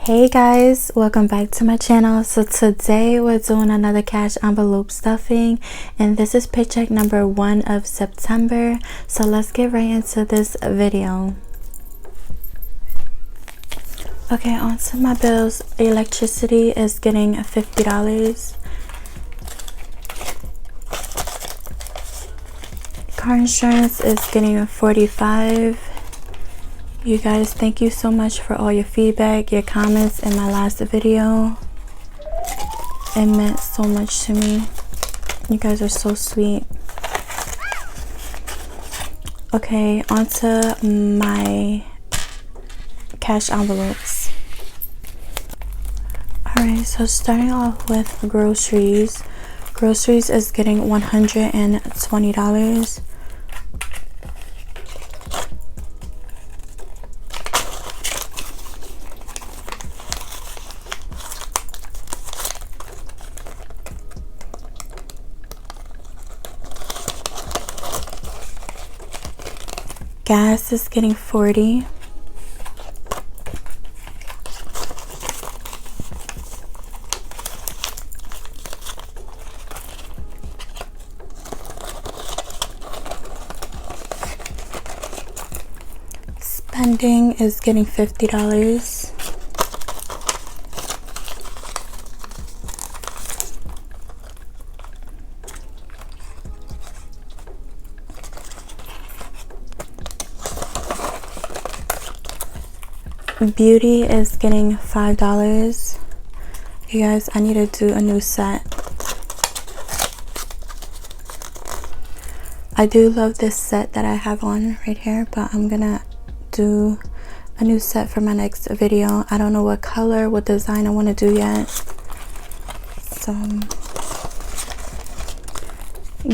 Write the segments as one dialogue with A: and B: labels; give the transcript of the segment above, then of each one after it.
A: Hey guys, welcome back to my channel. So today we're doing another cash envelope stuffing, and this is paycheck number 1 of September. So let's get right into this video. Okay, on to my bills. Electricity is getting $50. Car insurance is getting $45. You guys, thank you so much for all your feedback, your comments in my last video. It meant so much to me. You guys are so sweet. Okay, on to my cash envelopes. Alright, so starting off with groceries. Groceries is getting $120. Gas is getting $40. Spending is getting $50. Beauty is getting $5. You guys, I need to do a new set. I do love this set that I have on right here, but I'm gonna do a new set for my next video. I don't know what color, what design I want to do yet. So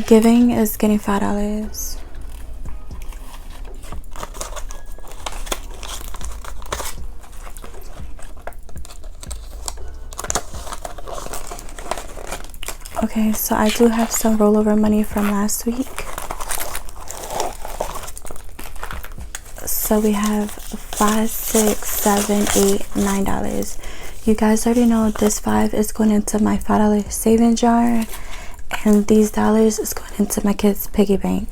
A: giving is getting $5. Okay, so I do have some rollover money from last week. So we have $5, $6, $7, $8, $9. You guys already know this $5 is going into my $5 saving jar, and these dollars is going into my kids' piggy bank.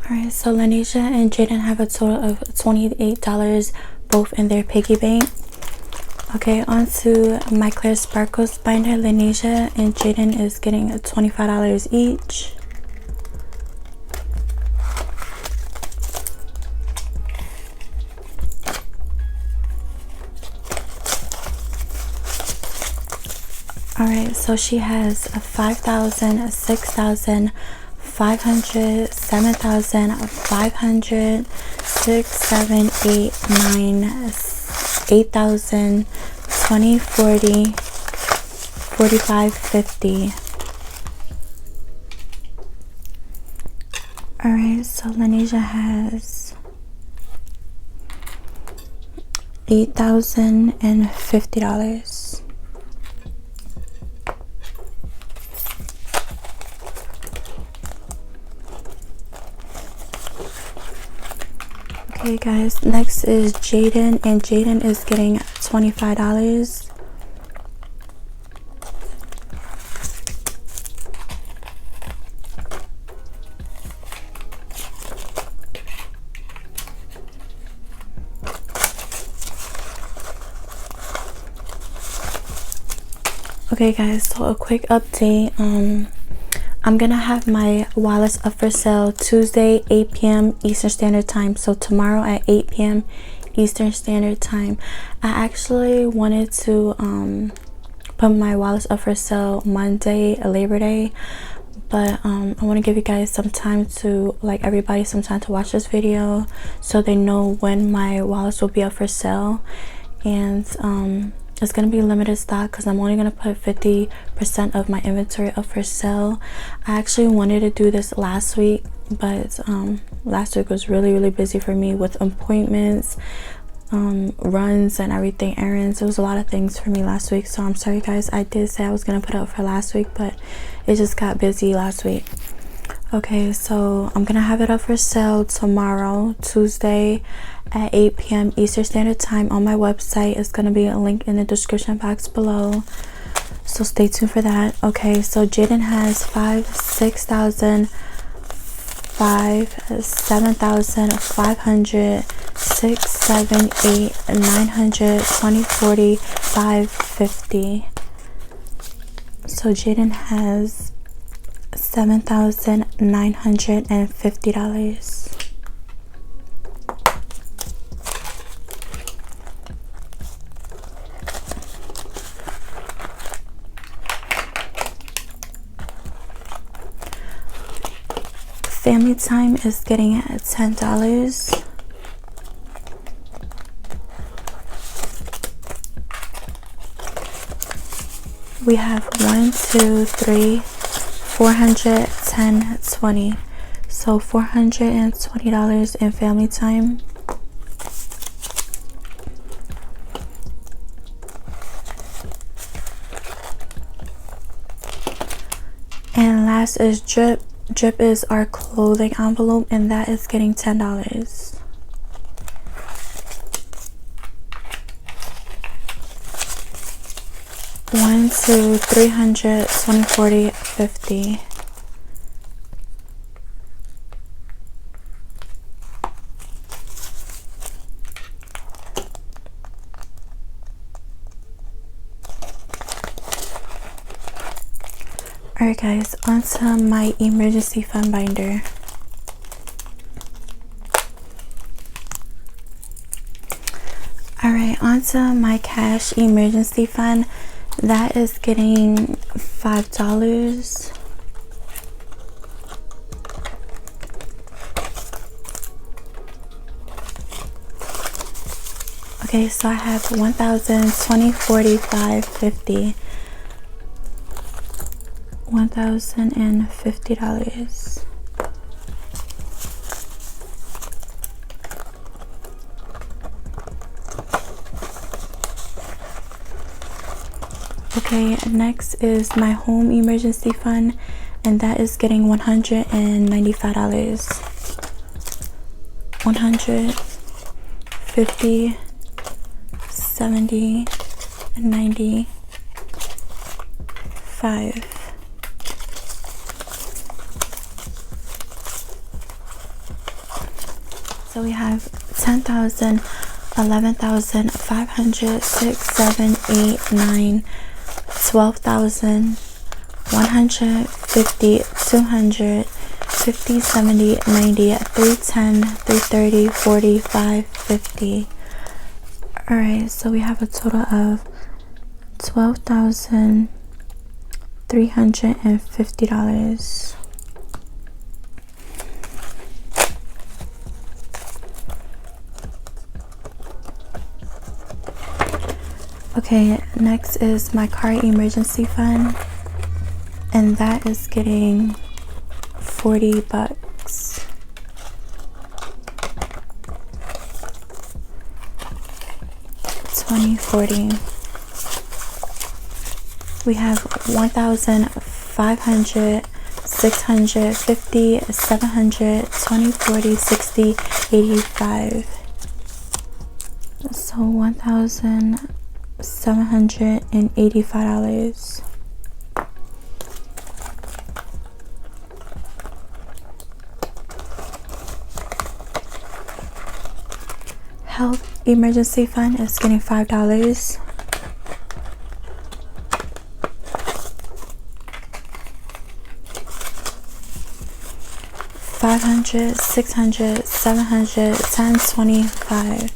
A: Alright, so Lanisha and Jaden have a total of $28 both in their piggy bank. Okay, on to my Clear Sparkles binder. Lanisha and Jaden is getting $25 each. Alright, so she has a $5,000, $6,000, $500, $7,000, $500, $6, $7, $8, $9, $8,000, $20, $40, $45, $50. Alright, so Lanisha has $8,050. Okay guys, next is Jaden, and Jaden is getting $25. Okay guys, so a quick update. I'm gonna have my wallets up for sale Tuesday 8 p.m. Eastern Standard Time, so tomorrow at 8 p.m. Eastern Standard Time. I actually wanted to put my wallets up for sale Monday, Labor Day, but I want to give you guys some time to, like, everybody some time to watch this video so they know when my wallets will be up for sale. And it's gonna be limited stock because I'm only gonna put 50% of my inventory up for sale. I actually wanted to do this last week, but last week was really busy for me with appointments, runs and everything, errands. It was a lot of things for me last week, so I'm sorry guys. I did say I was gonna put it up for last week, but it just got busy last week. Okay, so I'm gonna have it up for sale tomorrow, Tuesday at 8 p.m. Eastern Standard Time on my website. It's gonna be a link in the description box below, so stay tuned for that. Okay, so Jaden has 5, 6,000, 5, 7,500, 6, 7, 8, 900, 20, 40, 5, 50. So Jaden has $7,950. Family Time is getting at $10. We have 1, 2, 3, 410, 20. So $420 in Family Time. And last is Drip. Drip is our clothing envelope, and that is getting $10. One, two, 300, 20, 40, 50. Alright guys, onto my emergency fund binder. Alright, onto my cash emergency fund. That is getting $5. Okay, so I have 1,000, 20, 40, 5, 50. $1,050. Okay, next is my home emergency fund, and that is getting $195. 100, 50, 70, 90, 5. So we have 10,000, 11,000, 500, 6, 7, 8, 9, 12,000, 150, 200, 50, 70, 90, 310, 330, 40, 5, 50. Alright, so we have a total of $12,350. Okay, next is my car emergency fund, and that is getting $40. 20, 40. We have 1,500, 600, 50, 700, 20, 40, 60, 85. So $1,785. Health emergency fund is getting $5. $500, $600, $700, $10, $25.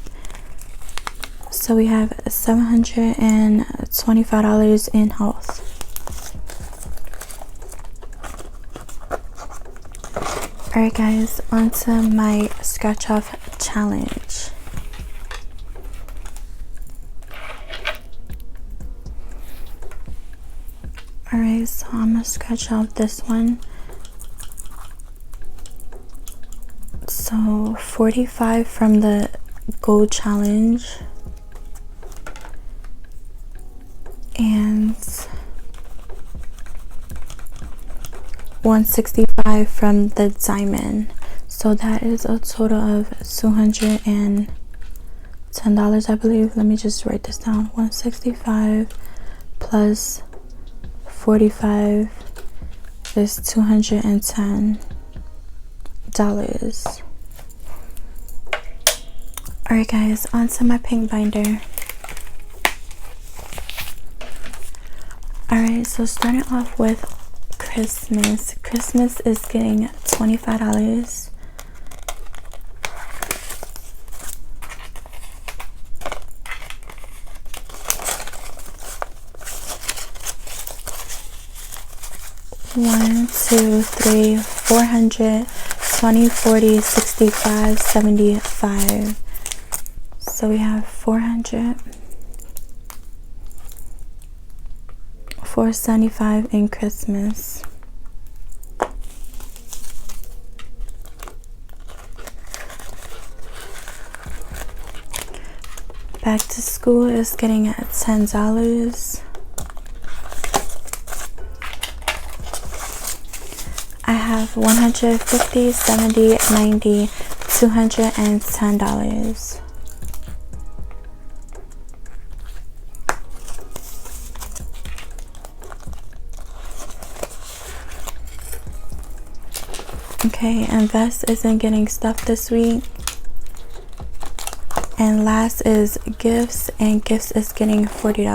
A: So we have $725 in health. Alright guys, on to my scratch off challenge. Alright, so I'm gonna scratch off this one. So 45 from the gold challenge and 165 from the diamond. So that is a total of $210, I believe. Let me just write this down. 165 plus 45 is $210. Alright guys, on to my pink binder. Alright, so starting off with Christmas. Christmas is getting $25. One, two, three, 400, 20, 40, 65, 75. So we have 400, 475 in Christmas. Back to school is getting at $10. I have 150, 70, 90, $210. Okay, invest isn't getting stuff this week. And last is gifts, and gifts is getting $40.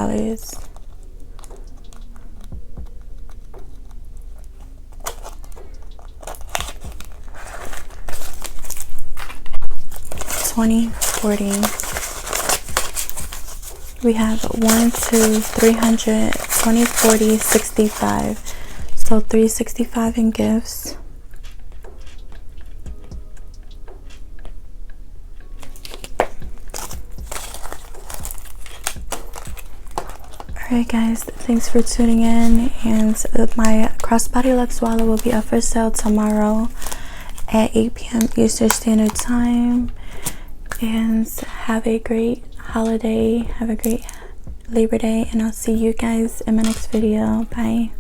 A: $20, $40. We have 1, 2, 300, 20, 40, 65. So $365 in gifts. Alright guys, thanks for tuning in, and my crossbody luxe wallet will be up for sale tomorrow at 8 p.m. Eastern Standard Time. And have a great holiday, have a great Labor Day, and I'll see you guys in my next video. Bye.